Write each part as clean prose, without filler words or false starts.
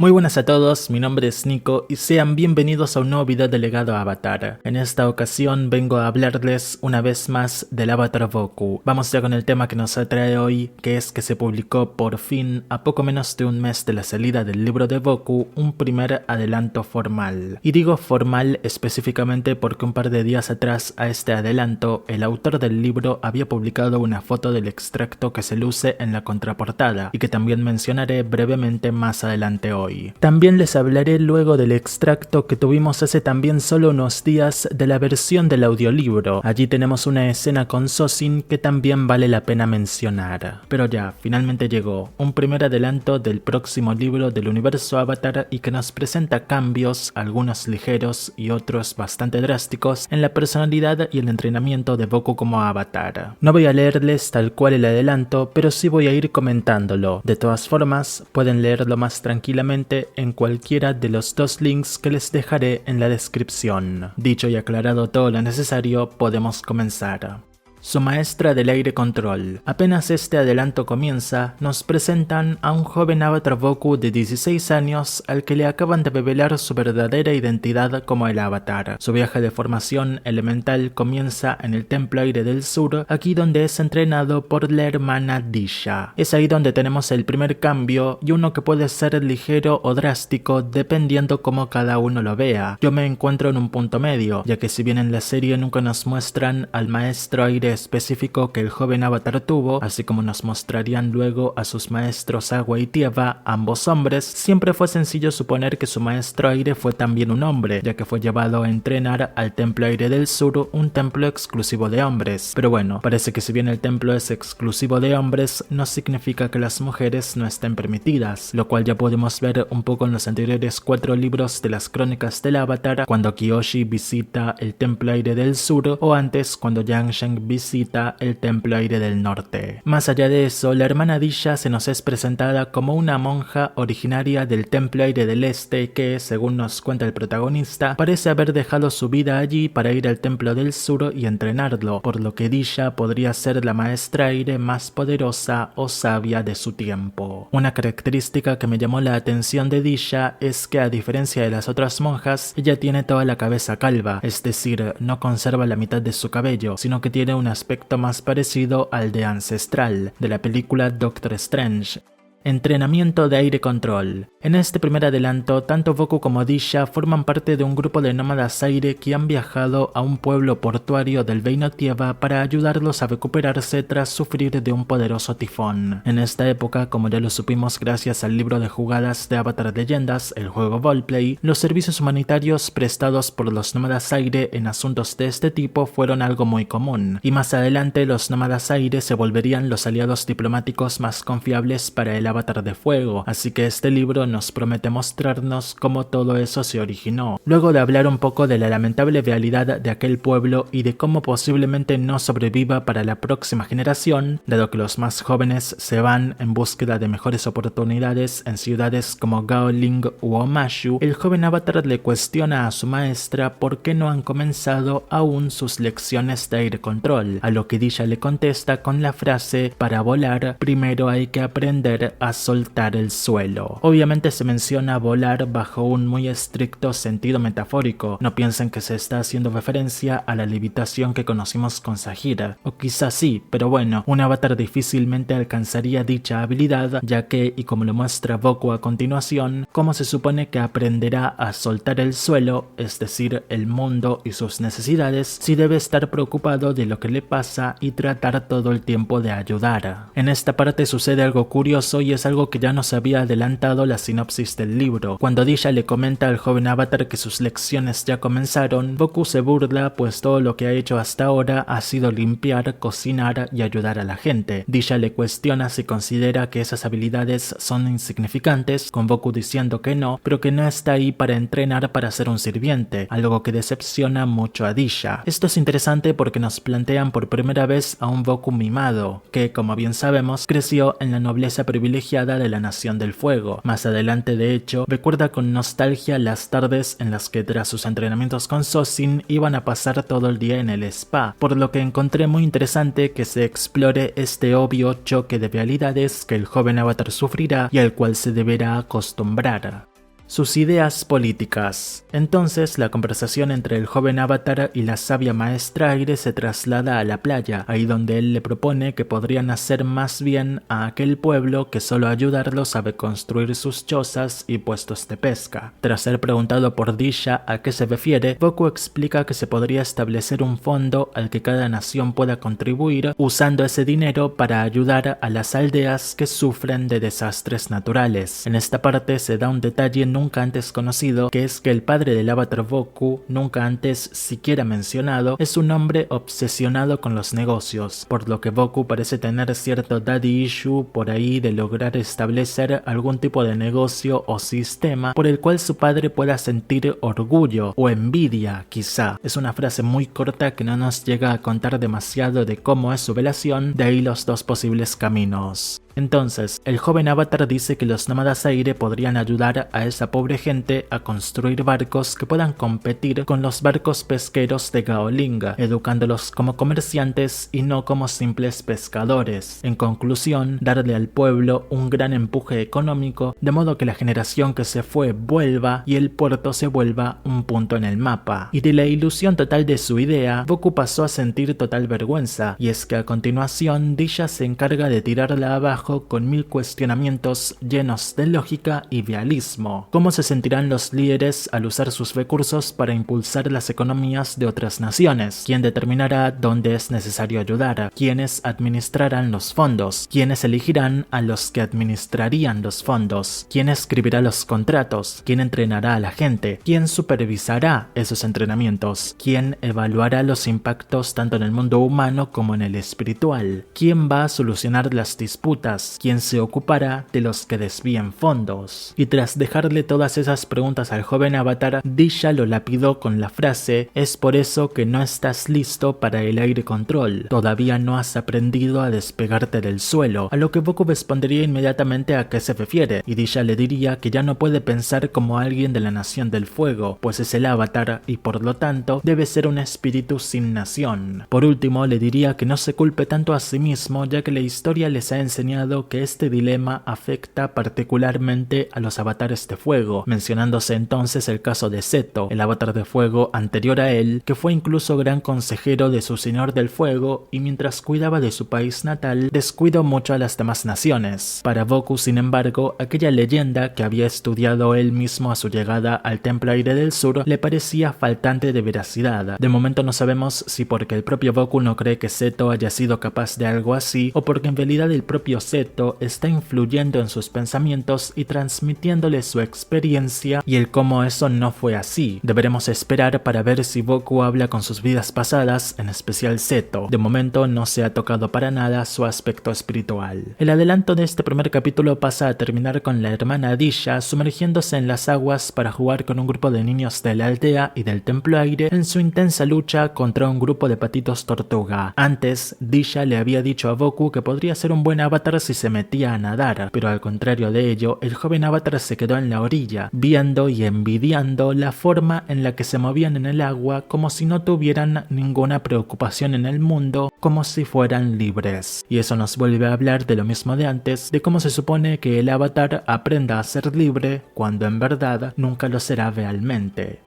Muy buenas a todos, mi nombre es Nico y sean bienvenidos a un nuevo video de Legado Avatar. En esta ocasión vengo a hablarles una vez más del Avatar Boku. Vamos ya con el tema que nos atrae hoy, que es que se publicó por fin, a poco menos de un mes de la salida del libro de Boku, un primer adelanto formal. Y digo formal específicamente porque un par de días atrás a este adelanto, el autor del libro había publicado una foto del extracto que se luce en la contraportada y que también mencionaré brevemente más adelante hoy. También les hablaré luego del extracto que tuvimos hace también solo unos días de la versión del audiolibro. Allí tenemos una escena con Sozin que también vale la pena mencionar. Pero ya, finalmente llegó, un primer adelanto del próximo libro del universo Avatar y que nos presenta cambios, algunos ligeros y otros bastante drásticos, en la personalidad y el entrenamiento de Boku como Avatar. No voy a leerles tal cual el adelanto, pero sí voy a ir comentándolo. De todas formas, pueden leerlo más tranquilamente en cualquiera de los dos links que les dejaré en la descripción. Dicho y aclarado todo lo necesario, podemos comenzar. Su maestra del aire control. Apenas este adelanto comienza, nos presentan a un joven Avatar Boku de 16 años al que le acaban de revelar su verdadera identidad como el Avatar. Su viaje de formación elemental comienza en el Templo Aire del Sur, aquí donde es entrenado por la hermana Disha. Es ahí donde tenemos el primer cambio y uno que puede ser ligero o drástico dependiendo cómo cada uno lo vea. Yo me encuentro en un punto medio, ya que si bien en la serie nunca nos muestran al maestro aire específico que el joven Avatar tuvo, así como nos mostrarían luego a sus maestros agua y tierra, ambos hombres, siempre fue sencillo suponer que su maestro aire fue también un hombre, ya que fue llevado a entrenar al Templo Aire del Sur, un templo exclusivo de hombres. Pero bueno, parece que si bien el templo es exclusivo de hombres, no significa que las mujeres no estén permitidas, lo cual ya podemos ver un poco en los anteriores 4 libros de las crónicas del Avatar, cuando Kyoshi visita el Templo Aire del Sur, o antes cuando Yang Sheng visita el Templo Aire del Norte. Más allá de eso, la hermana Disha se nos es presentada como una monja originaria del Templo Aire del Este que, según nos cuenta el protagonista, parece haber dejado su vida allí para ir al Templo del Sur y entrenarlo, por lo que Disha podría ser la maestra aire más poderosa o sabia de su tiempo. Una característica que me llamó la atención de Disha es que, a diferencia de las otras monjas, ella tiene toda la cabeza calva, es decir, no conserva la mitad de su cabello, sino que tiene un aspecto más parecido al de Ancestral, de la película Doctor Strange. Entrenamiento de aire control. En este primer adelanto, tanto Boku como Disha forman parte de un grupo de nómadas aire que han viajado a un pueblo portuario del Reino Tierra para ayudarlos a recuperarse tras sufrir de un poderoso tifón. En esta época, como ya lo supimos gracias al libro de jugadas de Avatar Leyendas, el juego Roleplay, los servicios humanitarios prestados por los nómadas aire en asuntos de este tipo fueron algo muy común, y más adelante los nómadas aire se volverían los aliados diplomáticos más confiables para el Avatar de Fuego, así que este libro nos promete mostrarnos cómo todo eso se originó. Luego de hablar un poco de la lamentable realidad de aquel pueblo y de cómo posiblemente no sobreviva para la próxima generación, dado que los más jóvenes se van en búsqueda de mejores oportunidades en ciudades como Gaoling u Omashu, el joven Avatar le cuestiona a su maestra por qué no han comenzado aún sus lecciones de aire control, a lo que Disha le contesta con la frase: para volar primero hay que aprender a soltar el suelo. Obviamente se menciona volar bajo un muy estricto sentido metafórico, no piensen que se está haciendo referencia a la levitación que conocimos con Sagira, o quizás sí, pero bueno, un Avatar difícilmente alcanzaría dicha habilidad, ya que, y como lo muestra Boku a continuación, ¿cómo se supone que aprenderá a soltar el suelo, es decir, el mundo y sus necesidades, si debe estar preocupado de lo que le pasa y tratar todo el tiempo de ayudar? En esta parte sucede algo curioso y es algo que ya nos había adelantado la sinopsis del libro. Cuando Disha le comenta al joven Avatar que sus lecciones ya comenzaron, Boku se burla pues todo lo que ha hecho hasta ahora ha sido limpiar, cocinar y ayudar a la gente. Disha le cuestiona si considera que esas habilidades son insignificantes, con Boku diciendo que no, pero que no está ahí para entrenar para ser un sirviente, algo que decepciona mucho a Disha. Esto es interesante porque nos plantean por primera vez a un Boku mimado, que, como bien sabemos, creció en la nobleza privilegiada de la Nación del Fuego. Más adelante, de hecho, recuerda con nostalgia las tardes en las que tras sus entrenamientos con Sozin iban a pasar todo el día en el spa, por lo que encontré muy interesante que se explore este obvio choque de realidades que el joven Avatar sufrirá y al cual se deberá acostumbrar. sus ideas políticas. Entonces la conversación entre el joven Avatar y la sabia maestra Aire se traslada a la playa, ahí donde él le propone que podrían hacer más bien a aquel pueblo que solo ayudarlos a construir sus chozas y puestos de pesca. Tras ser preguntado por Disha a qué se refiere, Boku explica que se podría establecer un fondo al que cada nación pueda contribuir usando ese dinero para ayudar a las aldeas que sufren de desastres naturales. En esta parte se da un detalle nunca antes conocido, que es que el padre del avatar Boku, nunca antes siquiera mencionado, es un hombre obsesionado con los negocios, por lo que Boku parece tener cierto daddy issue por ahí de lograr establecer algún tipo de negocio o sistema por el cual su padre pueda sentir orgullo o envidia, quizá. Es una frase muy corta que no nos llega a contar demasiado de cómo es su relación, de ahí los dos posibles caminos. Entonces, el joven Avatar dice que los nómadas aire podrían ayudar a esa pobre gente a construir barcos que puedan competir con los barcos pesqueros de Gaolinga, educándolos como comerciantes y no como simples pescadores. En conclusión, darle al pueblo un gran empuje económico, de modo que la generación que se fue vuelva y el puerto se vuelva un punto en el mapa. Y de la ilusión total de su idea, Boku pasó a sentir total vergüenza, y es que a continuación Disha se encarga de tirarla abajo con 1000 cuestionamientos llenos de lógica y realismo. ¿Cómo se sentirán los líderes al usar sus recursos para impulsar las economías de otras naciones? ¿Quién determinará dónde es necesario ayudar? ¿Quiénes administrarán los fondos? ¿Quiénes elegirán a los que administrarían los fondos? ¿Quién escribirá los contratos? ¿Quién entrenará a la gente? ¿Quién supervisará esos entrenamientos? ¿Quién evaluará los impactos tanto en el mundo humano como en el espiritual? ¿Quién va a solucionar las disputas? ¿Quién se ocupará de los que desvíen fondos? Y tras dejarle todas esas preguntas al joven Avatar, Disha lo lapidó con la frase: es por eso que no estás listo para el aire control, todavía no has aprendido a despegarte del suelo, a lo que Boku respondería inmediatamente a qué se refiere, y Disha le diría que ya no puede pensar como alguien de la nación del fuego, pues es el Avatar y por lo tanto debe ser un espíritu sin nación. Por último, le diría que no se culpe tanto a sí mismo, ya que la historia les ha enseñado que este dilema afecta particularmente a los avatares de fuego, mencionándose entonces el caso de Seto, el avatar de fuego anterior a él, que fue incluso gran consejero de su señor del fuego y mientras cuidaba de su país natal, descuidó mucho a las demás naciones. Para Boku, sin embargo, aquella leyenda que había estudiado él mismo a su llegada al Templo Aire del Sur le parecía faltante de veracidad. De momento no sabemos si porque el propio Boku no cree que Seto haya sido capaz de algo así, o porque en realidad el propio Seto está influyendo en sus pensamientos y transmitiéndole su experiencia y el cómo eso no fue así. Deberemos esperar para ver si Boku habla con sus vidas pasadas, en especial Seto. De momento no se ha tocado para nada su aspecto espiritual. El adelanto de este primer capítulo pasa a terminar con la hermana Disha sumergiéndose en las aguas para jugar con un grupo de niños de la aldea y del Templo Aire en su intensa lucha contra un grupo de patitos tortuga. Antes, Disha le había dicho a Boku que podría ser un buen avatar si se metía a nadar, pero al contrario de ello, el joven avatar se quedó en la orilla, viendo y envidiando la forma en la que se movían en el agua como si no tuvieran ninguna preocupación en el mundo, como si fueran libres. Y eso nos vuelve a hablar de lo mismo de antes, de cómo se supone que el avatar aprenda a ser libre cuando en verdad nunca lo será realmente.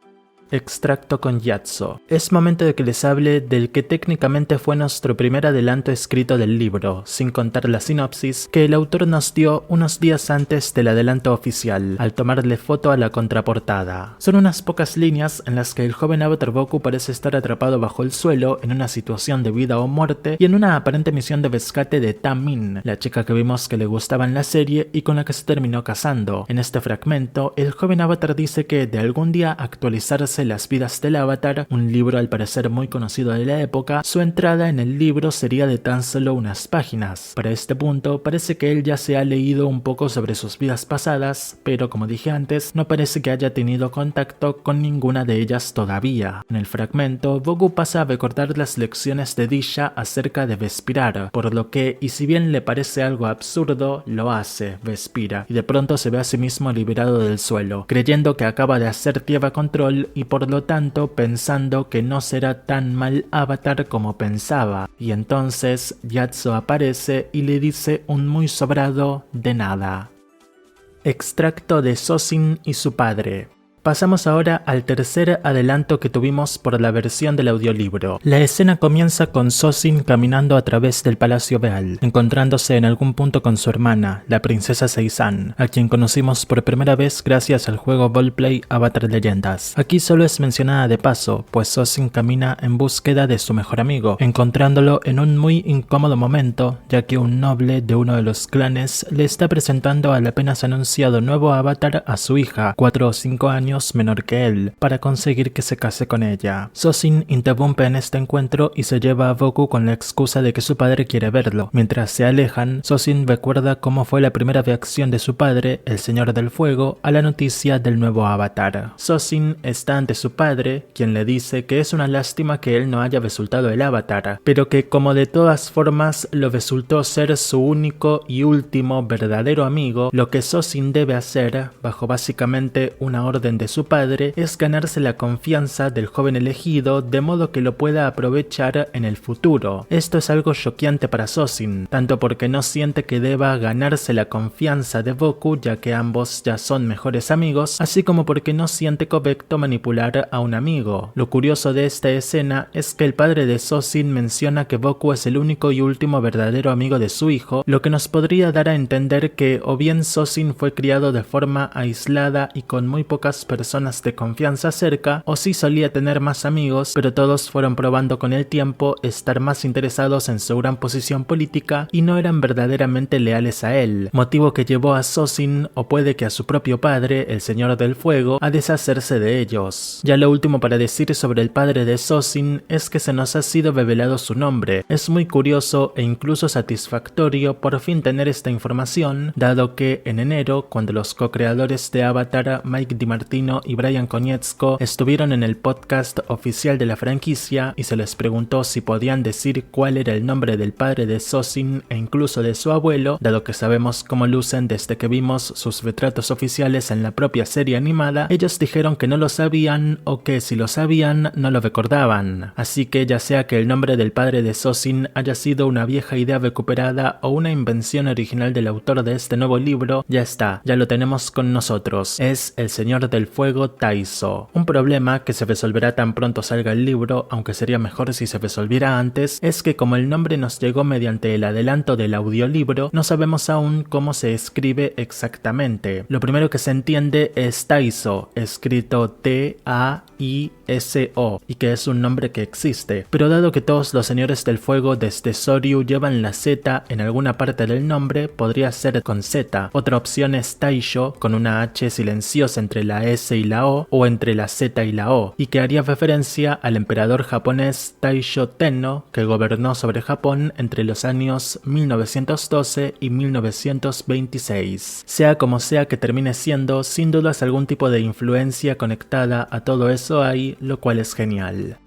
Extracto con Gyatso. Es momento de que les hable del que técnicamente fue nuestro primer adelanto escrito del libro, sin contar la sinopsis que el autor nos dio unos días antes del adelanto oficial, al tomarle foto a la contraportada. Son unas pocas líneas en las que el joven avatar Boku parece estar atrapado bajo el suelo en una situación de vida o muerte y en una aparente misión de rescate de Tamin, la chica que vimos que le gustaba en la serie y con la que se terminó casando. En este fragmento, el joven avatar dice que de algún día actualizarse Las vidas del avatar, un libro al parecer muy conocido de la época, su entrada en el libro sería de tan solo unas páginas. Para este punto, parece que él ya se ha leído un poco sobre sus vidas pasadas, pero como dije antes, no parece que haya tenido contacto con ninguna de ellas todavía. En el fragmento, Boku pasa a recordar las lecciones de Disha acerca de respirar, por lo que, y si bien le parece algo absurdo, lo hace, respira, y de pronto se ve a sí mismo liberado del suelo, creyendo que acaba de hacer tierra control y por lo tanto pensando que no será tan mal avatar como pensaba, y entonces Gyatso aparece y le dice un muy sobrado de nada. Extracto de Sozin y su padre. Pasamos ahora al tercer adelanto que tuvimos por la versión del audiolibro. La escena comienza con Sozin caminando a través del Palacio Beal, encontrándose en algún punto con su hermana, la princesa Seizan, a quien conocimos por primera vez gracias al juego roleplay Avatar Leyendas. Aquí solo es mencionada de paso, pues Sozin camina en búsqueda de su mejor amigo, encontrándolo en un muy incómodo momento, ya que un noble de uno de los clanes le está presentando al apenas anunciado nuevo avatar a su hija, 4 o 5 años menor que él, para conseguir que se case con ella. Sozin interrumpe en este encuentro y se lleva a Boku con la excusa de que su padre quiere verlo. Mientras se alejan, Sozin recuerda cómo fue la primera reacción de su padre, el Señor del Fuego, a la noticia del nuevo avatar. Sozin está ante su padre, quien le dice que es una lástima que él no haya resultado el avatar, pero que como de todas formas lo resultó ser su único y último verdadero amigo, lo que Sozin debe hacer, bajo básicamente una orden de su padre, es ganarse la confianza del joven elegido de modo que lo pueda aprovechar en el futuro. Esto es algo choqueante para Sozin, tanto porque no siente que deba ganarse la confianza de Boku ya que ambos ya son mejores amigos, así como porque no siente correcto manipular a un amigo. Lo curioso de esta escena es que el padre de Sozin menciona que Boku es el único y último verdadero amigo de su hijo, lo que nos podría dar a entender que o bien Sozin fue criado de forma aislada y con muy pocas personas de confianza cerca, o sí solía tener más amigos, pero todos fueron probando con el tiempo estar más interesados en su gran posición política y no eran verdaderamente leales a él, motivo que llevó a Sozin, o puede que a su propio padre, el Señor del Fuego, a deshacerse de ellos. Ya lo último para decir sobre el padre de Sozin es que se nos ha sido revelado su nombre. Es muy curioso e incluso satisfactorio por fin tener esta información, dado que en enero, cuando los co-creadores de Avatar, Mike DiMartino y Brian Konietzko estuvieron en el podcast oficial de la franquicia y se les preguntó si podían decir cuál era el nombre del padre de Sozin e incluso de su abuelo, dado que sabemos cómo lucen desde que vimos sus retratos oficiales en la propia serie animada. Ellos dijeron que no lo sabían o que si lo sabían no lo recordaban. Así que ya sea que el nombre del padre de Sozin haya sido una vieja idea recuperada o una invención original del autor de este nuevo libro, ya está, ya lo tenemos con nosotros. Es el Señor del Fuego Taizo. Un problema que se resolverá tan pronto salga el libro, aunque sería mejor si se resolviera antes, es que como el nombre nos llegó mediante el adelanto del audiolibro, no sabemos aún cómo se escribe exactamente. Lo primero que se entiende es Taizo, escrito T-A-I-S-O, y que es un nombre que existe, pero dado que todos los señores del fuego desde Soryu llevan la Z en alguna parte del nombre, podría ser con Z. Otra opción es Taisho, con una H silenciosa entre la S y la O entre la Z y la O, y que haría referencia al emperador japonés Taisho Tenno, que gobernó sobre Japón entre los años 1912 y 1926. Sea como sea que termine siendo, sin dudas algún tipo de influencia conectada a todo eso hay, lo cual es genial.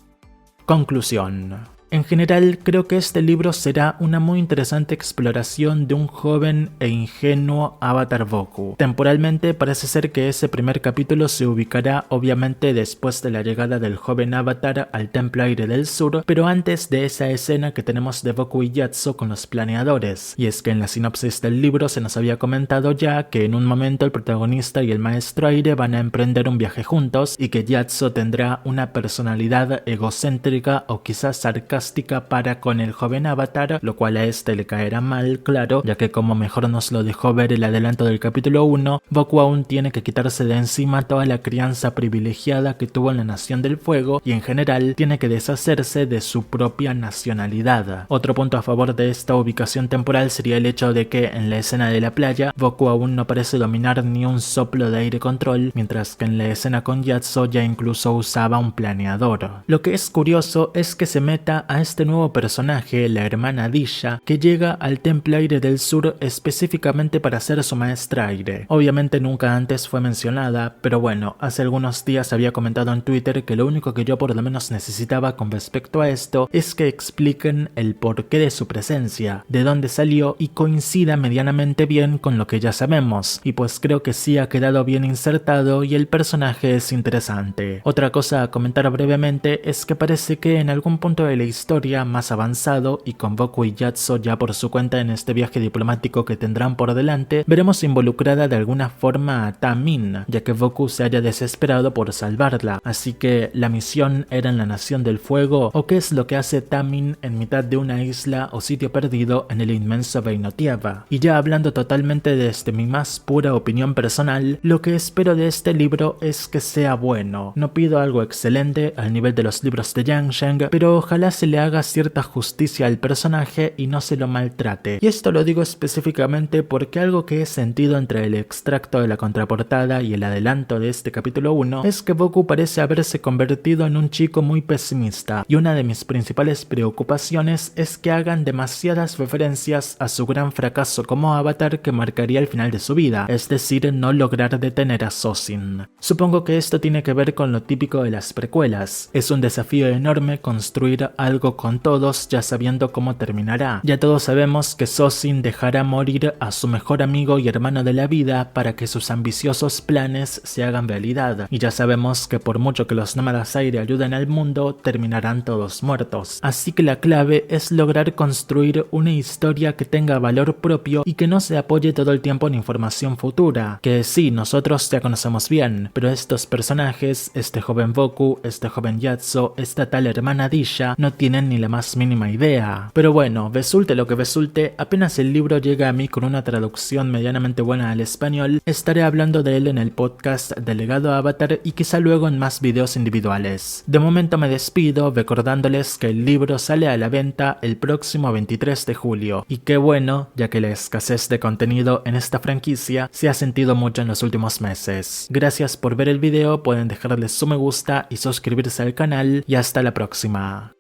Conclusión. En general, creo que este libro será una muy interesante exploración de un joven e ingenuo Avatar Boku. Temporalmente parece ser que ese primer capítulo se ubicará obviamente después de la llegada del joven Avatar al Templo Aire del Sur, pero antes de esa escena que tenemos de Boku y Gyatso con los planeadores. Y es que en la sinopsis del libro se nos había comentado ya que en un momento el protagonista y el Maestro Aire van a emprender un viaje juntos y que Gyatso tendrá una personalidad egocéntrica o quizás sarcástica para con el joven Avatar, lo cual a este le caerá mal, claro, ya que como mejor nos lo dejó ver el adelanto del capítulo 1, Boku aún tiene que quitarse de encima toda la crianza privilegiada que tuvo en la Nación del Fuego y en general tiene que deshacerse de su propia nacionalidad. Otro punto a favor de esta ubicación temporal sería el hecho de que en la escena de la playa, Boku aún no parece dominar ni un soplo de aire control, mientras que en la escena con Gyatso ya incluso usaba un planeador. Lo que es curioso es que se meta a este nuevo personaje, la hermana Dilla, que llega al Templo Aire del Sur específicamente para ser su maestra aire. Obviamente nunca antes fue mencionada, pero bueno, hace algunos días había comentado en Twitter que lo único que yo por lo menos necesitaba con respecto a esto es que expliquen el porqué de su presencia, de dónde salió y coincida medianamente bien con lo que ya sabemos, y pues creo que sí ha quedado bien insertado y el personaje es interesante. Otra cosa a comentar brevemente es que parece que en algún punto de la historia historia, más avanzado y con Boku y Yatso ya por su cuenta en este viaje diplomático que tendrán por delante, veremos involucrada de alguna forma a Tamin, ya que Boku se haya desesperado por salvarla. Así que, ¿la misión era en la Nación del Fuego? ¿O qué es lo que hace Tamin en mitad de una isla o sitio perdido en el inmenso Beinotieva? Y ya hablando totalmente desde mi más pura opinión personal, lo que espero de este libro es que sea bueno. No pido algo excelente al nivel de los libros de Yang Sheng, pero ojalá se le haga cierta justicia al personaje y no se lo maltrate. Y esto lo digo específicamente porque algo que he sentido entre el extracto de la contraportada y el adelanto de este capítulo 1 es que Boku parece haberse convertido en un chico muy pesimista, y una de mis principales preocupaciones es que hagan demasiadas referencias a su gran fracaso como avatar que marcaría el final de su vida, es decir, no lograr detener a Sozin. Supongo que esto tiene que ver con lo típico de las precuelas. Es un desafío enorme construir algo con todos ya sabiendo cómo terminará. Ya todos sabemos que Sozin dejará morir a su mejor amigo y hermano de la vida para que sus ambiciosos planes se hagan realidad, y ya sabemos que por mucho que los nómadas aire ayuden al mundo, terminarán todos muertos. Así que la clave es lograr construir una historia que tenga valor propio y que no se apoye todo el tiempo en información futura, que sí, nosotros ya conocemos bien, pero estos personajes, este joven Boku, este joven Yatso, esta tal hermana Dilla, no tienen ni la más mínima idea. Pero bueno, resulte lo que resulte, apenas el libro llega a mí con una traducción medianamente buena al español, estaré hablando de él en el podcast de Legado Avatar y quizá luego en más videos individuales. De momento me despido recordándoles que el libro sale a la venta el próximo 23 de julio, y qué bueno, ya que la escasez de contenido en esta franquicia se ha sentido mucho en los últimos meses. Gracias por ver el video, pueden dejarle su me gusta y suscribirse al canal, y hasta la próxima.